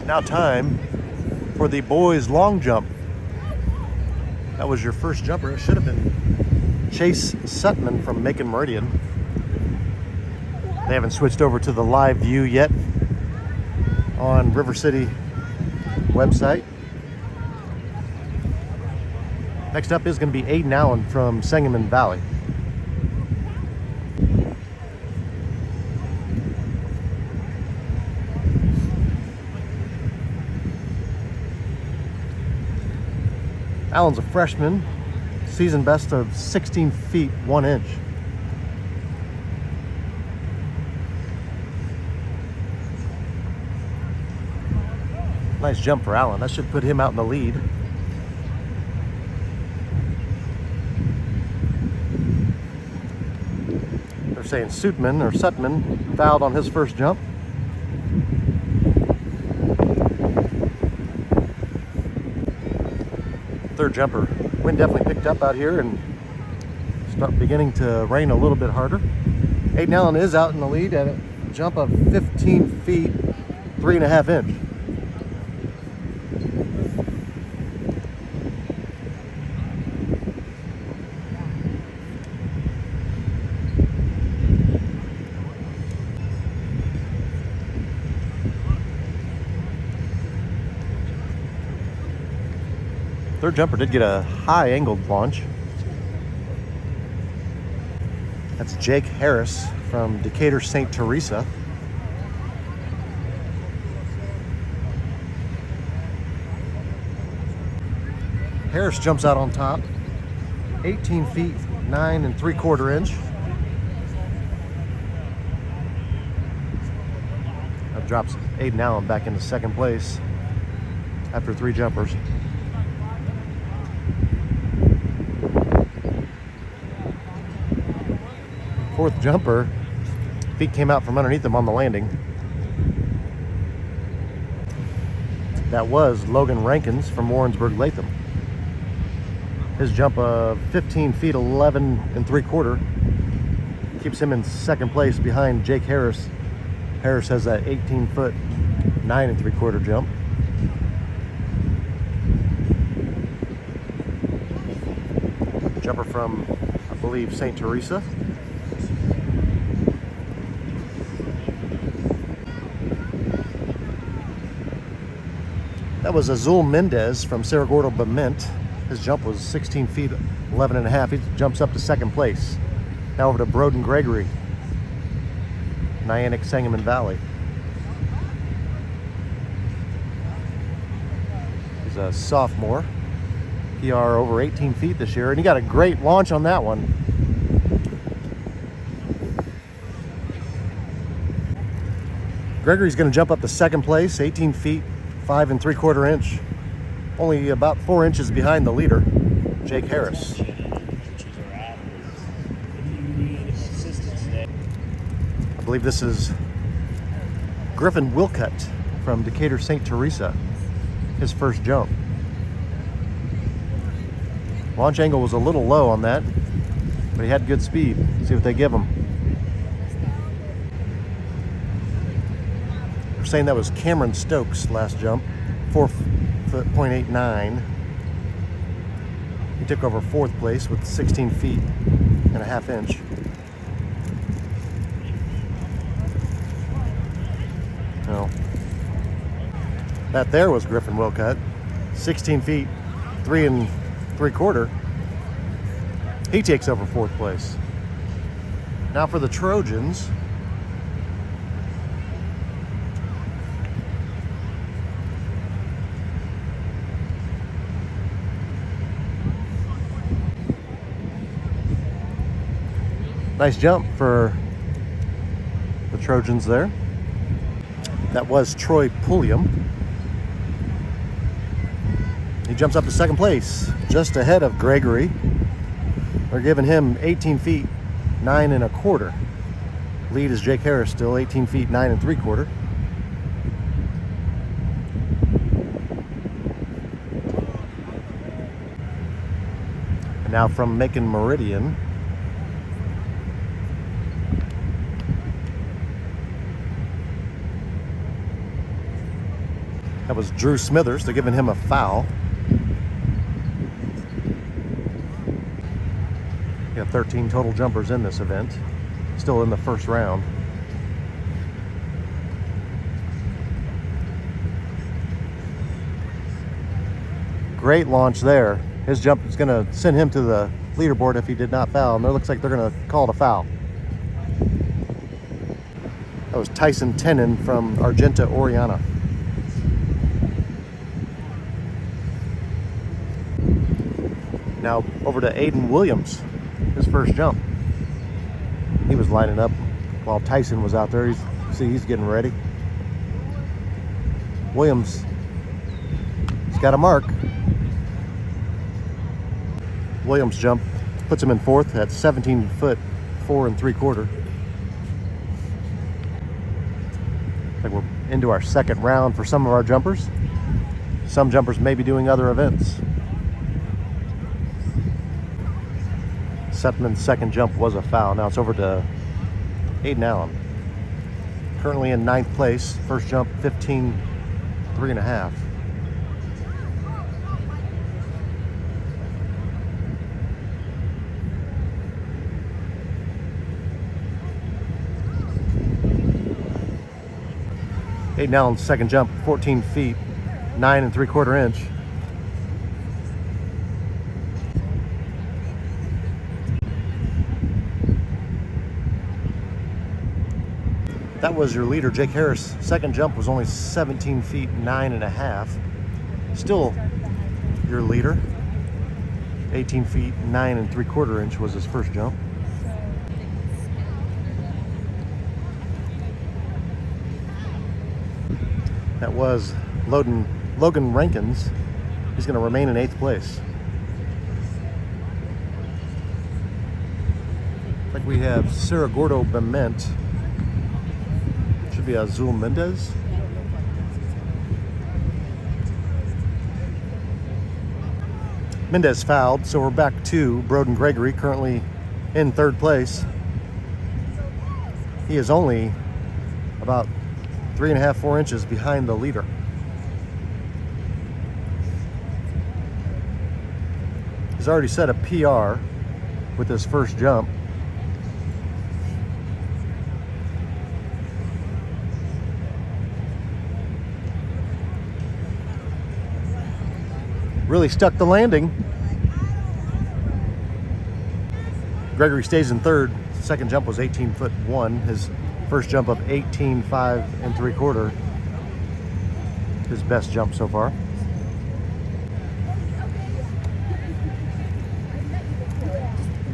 Now time for the boys long jump. That was your first jumper. It should have been Chase Sutman from Macon Meridian. They haven't switched over to the live view yet on River City website. Next up is going to be Aiden Allen from Sangamon Valley. Allen's a freshman, season best of 16 feet 1 inch. Nice jump for Allen. That should put him out in the lead. They're saying Sutman fouled on his first jump. Third jumper. Wind definitely picked up out here and start beginning to rain a little bit harder. Aiden Allen is out in the lead at a jump of 15 feet 3.5 inch. Third jumper did get a high angled launch. That's Jake Harris from Decatur St. Teresa. Harris jumps out on top, 18 feet 9 3/4 inch. That drops Aiden Allen back into second place after 3 jumpers. Fourth jumper, feet came out from underneath him on the landing. That was Logan Rankins from Warrensburg Latham. His jump of 15 feet 11 3/4 keeps him in second place behind Jake Harris. Harris has that 18 foot 9 3/4 jump. Jumper from, I believe, St. Teresa. That was Azul Mendez from Cerro Gordo Bement. His jump was 16 feet 11.5. He jumps up to second place. Now over to Broden Gregory, Niantic Sangamon Valley. He's a sophomore. PR over 18 feet this year, and he got a great launch on that one. Gregory's going to jump up to second place, 18 feet 5 3/4 inch, only about 4 inches behind the leader, Jake Harris. I believe this is Griffin Wilcutt from Decatur St. Teresa, his first jump. Launch angle was a little low on that, but he had good speed. See what they give him. They're saying that was Cameron Stokes' last jump, 4.89. He took over fourth place with 16 feet and a half inch. No. That there was Griffin Wilcutt, 16 feet 3 3/4. He takes over fourth place. Now for the Trojans. Nice jump for the Trojans there. That was Troy Pulliam. He jumps up to second place, just ahead of Gregory. They're giving him 18 feet 9 1/4. Lead is Jake Harris still, 18 feet 9 3/4. And now from Macon Meridian, That was Drew Smithers. They're giving him a foul. We have 13 total jumpers in this event. Still in the first round. Great launch there. His jump is going to send him to the leaderboard if he did not foul, and it looks like they're going to call it a foul. That was Tyson Tenen from Argenta, Oriana. Now over to Aiden Williams, his first jump. He was lining up while Tyson was out there. He's getting ready. Williams, he's got a mark. Williams' jump puts him in fourth at 17 foot 4 3/4. Like we're into our second round for some of our jumpers. Some jumpers may be doing other events. Setman's second jump was a foul. Now it's over to Aiden Allen. Currently in 9th place. First jump 15 3.5. Aiden Allen's second jump, 14 feet, 9 3/4 inch. That was your leader, Jake Harris. Second jump was only 17 feet, 9.5. Still your leader. 18 feet, 9 3/4 inch was his first jump. That was Logan Rankins. He's going to remain in 8th place. Like we have Sarah Gordo Bement. Should be Azul Mendez. Mendez fouled, so we're back to Broden Gregory, currently in 3rd place. He is only about 3.5, 4 inches behind the leader. He's already set a PR with his first jump. Really stuck the landing. Gregory stays in 3rd. Second jump was 18 foot 1. His first jump of 18 5 3/4. His best jump so far.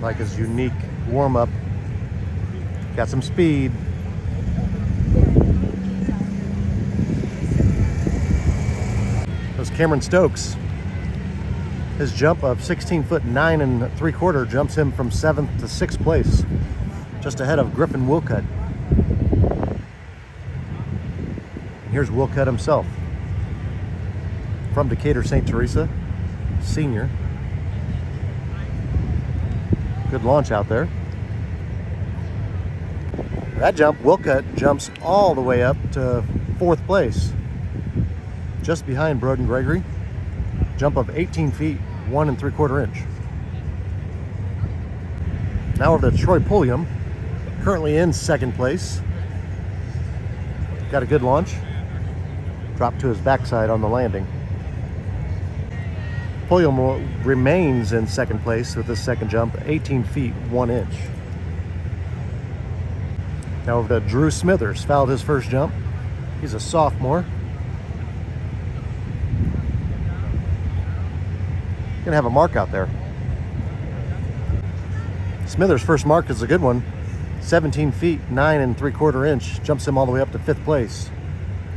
Like his unique warm-up. Got some speed. That was Cameron Stokes. His jump of 16 foot 9 3/4 jumps him from 7th to 6th place, just ahead of Griffin Wilcutt. And here's Wilcutt himself, from Decatur, St. Teresa, senior. Good launch out there. That jump, Wilcutt jumps all the way up to 4th place, just behind Broden Gregory. Jump of 18 feet, 1 3/4 inch. Now over to Troy Pulliam, currently in 2nd place. Got a good launch. Dropped to his backside on the landing. Pulliam remains in 2nd place with his second jump, 18 feet, 1 inch. Now over to Drew Smithers, fouled his first jump. He's a sophomore. Gonna have a mark out there. Smithers' first mark is a good one. 17 feet, 9 3/4 inch. Jumps him all the way up to 5th place.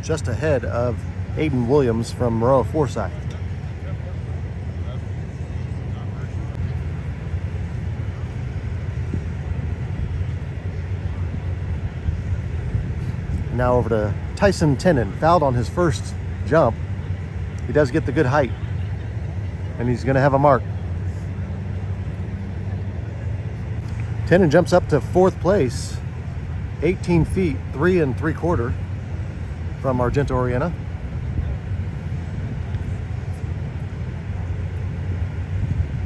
Just ahead of Aiden Williams from Maroa Forsyth. Now over to Tyson Tenen, fouled on his first jump. He does get the good height, and he's going to have a mark. Tenen jumps up to 4th place, 18 feet, 3 3/4 from Argenta, Oriana.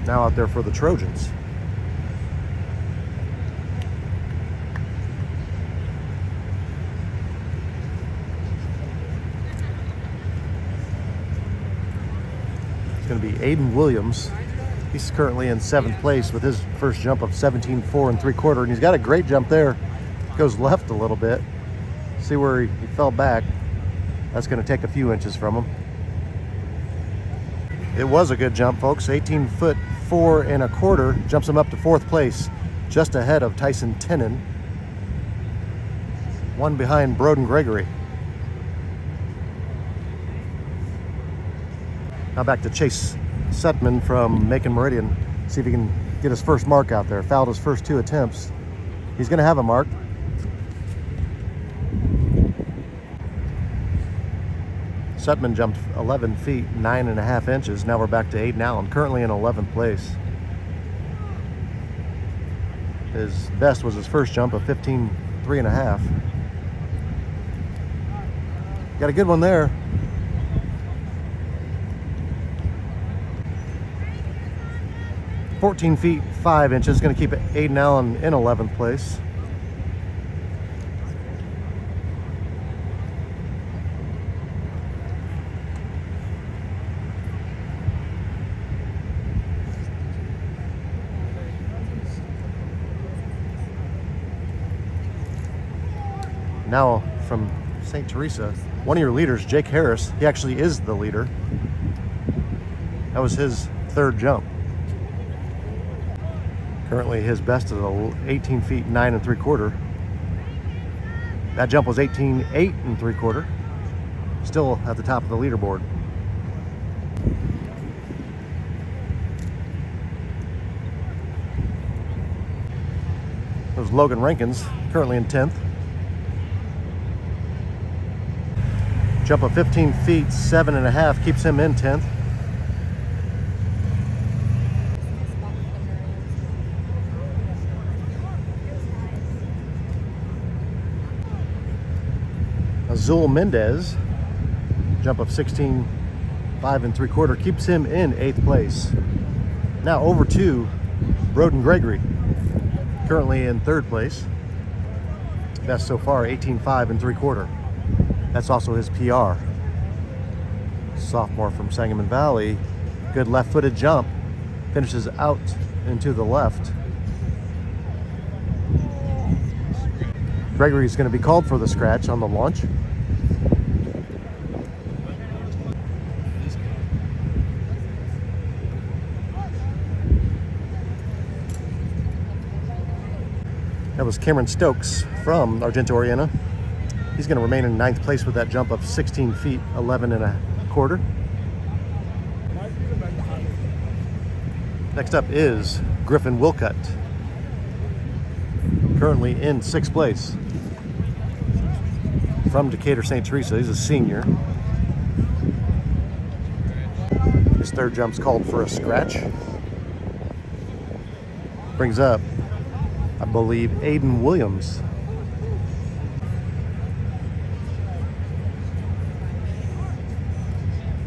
now out there for the Trojans. It's going to be Aiden Williams. He's currently in 7th place with his first jump of 17.4 3/4, and he's got a great jump there. Goes left a little bit. See where he fell back. That's going to take a few inches from him. It was a good jump, folks. 18'4 1/4 jumps him up to 4th place, just ahead of Tyson Tenen. One behind Broden Gregory. Now back to Chase Sutman from Macon Meridian. See if he can get his first mark out there. Fouled his first 2 attempts. He's going to have a mark. Sutman jumped 11 feet, 9.5 inches. Now we're back to Aiden Allen, currently in 11th place. His best was his first jump of 15.3 1/2. Got a good one there. $14 feet 5 inches, going to keep Aiden Allen in 11th place. Now from St. Teresa, one of your leaders, Jake Harris, he actually is the leader. That was his 3rd jump. Currently his best is 18 feet 9 3/4. That jump was 18.8 3/4. Still at the top of the leaderboard. There's Logan Rankins, currently in 10th. Jump of 15 feet 7 1/2 keeps him in 10th. Azul Mendez, jump of 16.5 3/4 keeps him in 8th place. Now over to Broden Gregory, currently in 3rd place. Best so far, 18.5 3/4. That's also his PR. Sophomore from Sangamon Valley. Good left-footed jump. Finishes out into the left. Gregory is going to be called for the scratch on the launch. That was Cameron Stokes from Argento Oriena. He's going to remain in 9th place with that jump of 16 feet 11 1/4. Next up is Griffin Wilcutt, currently in 6th place. From Decatur St. Teresa, he's a senior. His 3rd jump's called for a scratch. Brings up, I believe, Aiden Williams.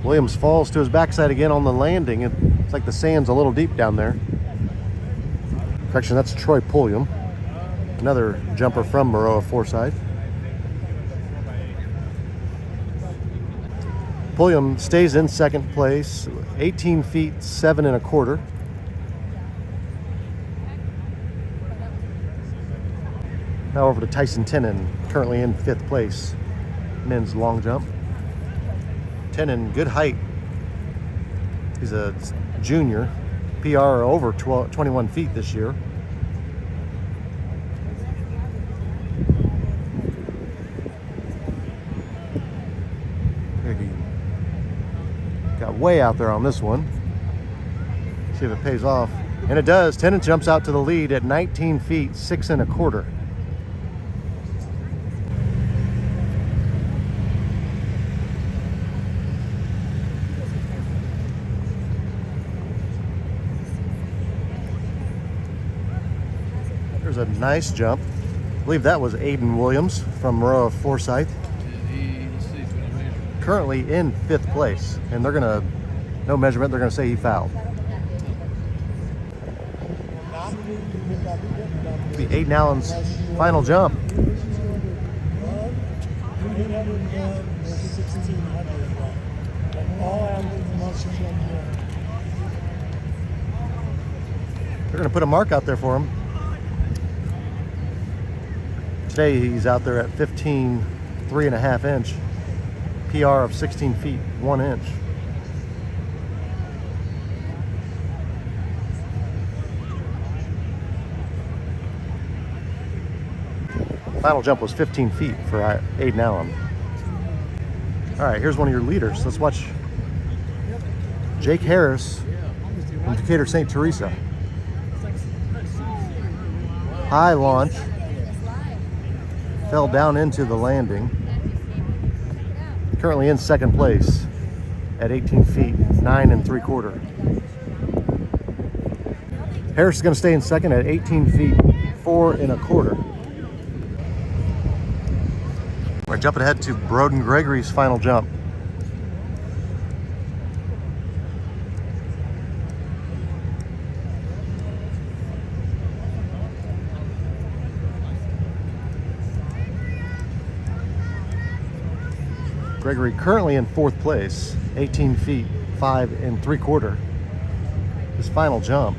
Williams falls to his backside again on the landing. It's like the sand's a little deep down there. Correction, that's Troy Pulliam, another jumper from Maroa Forsyth. Pulliam stays in 2nd place, 18 feet 7 1/4. Now over to Tyson Tenen, currently in 5th place, men's long jump. Tenen, good height. He's a junior, PR over 21 feet this year. Got way out there on this one. See if it pays off. And it does. Tenen jumps out to the lead at 19 feet 6 1/4. There's a nice jump. I believe that was Aiden Williams from Maroa Forsyth. Currently in 5th place, and they're gonna, no measurement, they're gonna say he fouled. Be Aiden Allen's final jump. They're going to put a mark out there for him. Today he's out there at 15, 3.5 inch. PR of 16 feet, 1 inch. Final jump was 15 feet for Aiden Allen. All right, here's one of your leaders. Let's watch Jake Harris from Decatur St. Teresa. High launch. Fell down into the landing. Currently in second place at 18 feet, 9 3/4. Harris is going to stay in second at 18 feet, 4 1/4. We're jumping ahead to Broden Gregory's final jump. Gregory currently in fourth place, 18 feet, 5 3/4. His final jump.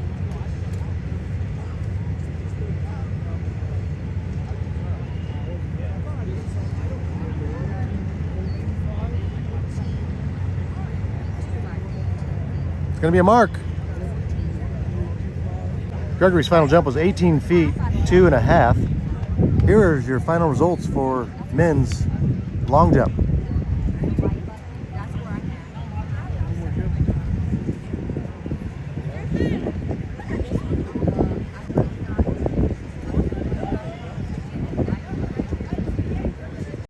It's going to be a mark. Gregory's final jump was 18 feet, 2 1/2. Here are your final results for men's long jump.